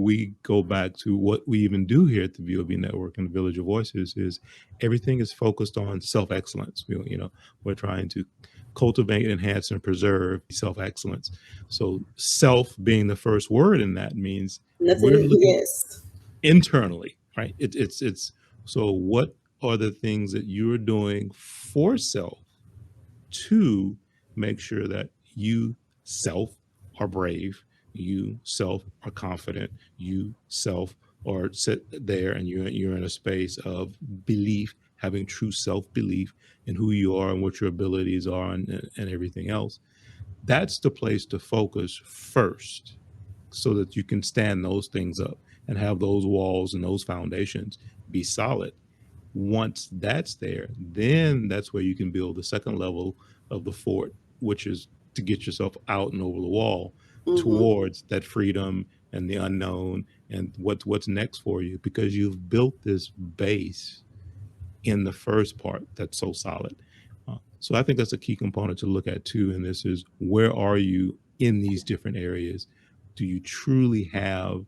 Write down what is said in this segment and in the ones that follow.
we go back to what we even do here at the VOB Network and the Village of Voices is everything is focused on self-excellence. We're trying to cultivate, enhance, and preserve self-excellence. So self being the first word in that means we're Nothing. looking Yes. internally, right? It's so what are the things that you're doing for self to make sure that you self are brave, you self are confident, you self are sit there and you're in a space of belief, having true self-belief in who you are and what your abilities are and everything else. That's the place to focus first so that you can stand those things up and have those walls and those foundations be solid. Once that's there, then that's where you can build the second level of the fort, which is to get yourself out and over the wall towards that freedom and the unknown and what's next for you, because you've built this base in the first part that's so solid. So I think that's a key component to look at too. And this is, where are you in these different areas? Do you truly have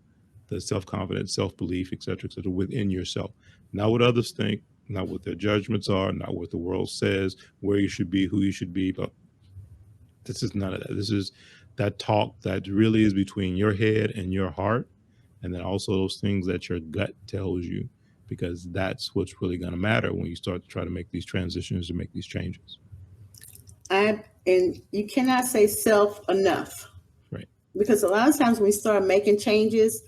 the self-confidence, self-belief, et cetera, within yourself? Not what others think, not what their judgments are, not what the world says, where you should be, who you should be, but this is none of that. This is that talk that really is between your head and your heart, and then also those things that your gut tells you, because that's what's really going to matter when you start to try to make these transitions and make these changes. And you cannot say self enough. Right. Because a lot of times when we start making changes,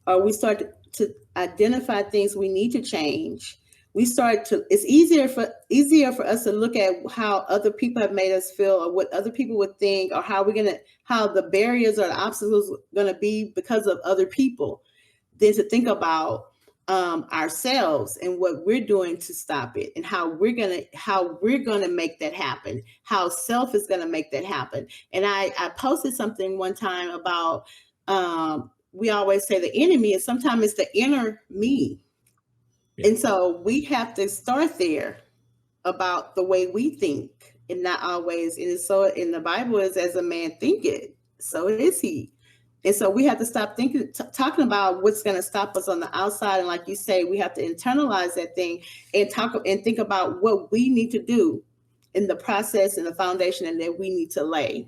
or we start to identify things we need to change, it's easier for us to look at how other people have made us feel, or what other people would think, or how the barriers or the obstacles are gonna be because of other people, than to think about ourselves and what we're doing to stop it, and how we're gonna make that happen, how self is gonna make that happen. And I posted something one time about we always say the enemy, and sometimes it's the inner me. Yeah. And so we have to start there, about the way we think, and not always. And so in the Bible is, as a man thinketh, so is he. And so we have to stop talking about what's going to stop us on the outside. And like you say, we have to internalize that thing and think about what we need to do in the process and the foundation and that we need to lay.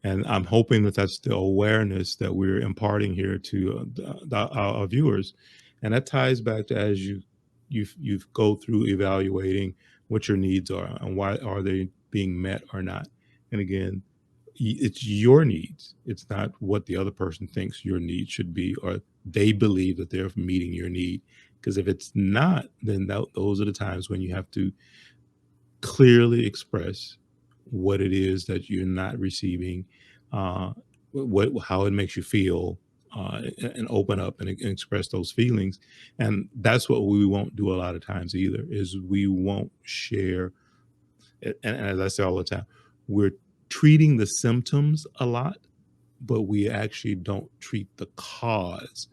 And I'm hoping that that's the awareness that we're imparting here to our viewers. And that ties back to, as you go through evaluating what your needs are and why are they being met or not. And again, it's your needs. It's not what the other person thinks your need should be, or they believe that they're meeting your need. Because if it's not, then those are the times when you have to clearly express what it is that you're not receiving, how it makes you feel, and open up and express those feelings. And that's what we won't do a lot of times either, is we won't share. And as I say all the time, we're treating the symptoms a lot, but we actually don't treat the cause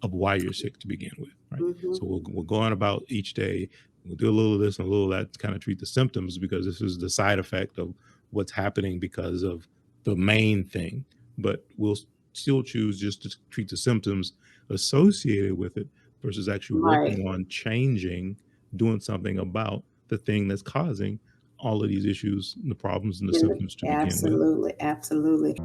of why you're sick to begin with, right? So we're going about each day, we'll do a little of this and a little of that to kind of treat the symptoms, because this is the side effect of what's happening because of the main thing. But we'll still choose just to treat the symptoms associated with it, versus actually working on changing, doing something about the thing that's causing all of these issues, and the problems and the symptoms to begin with. Absolutely.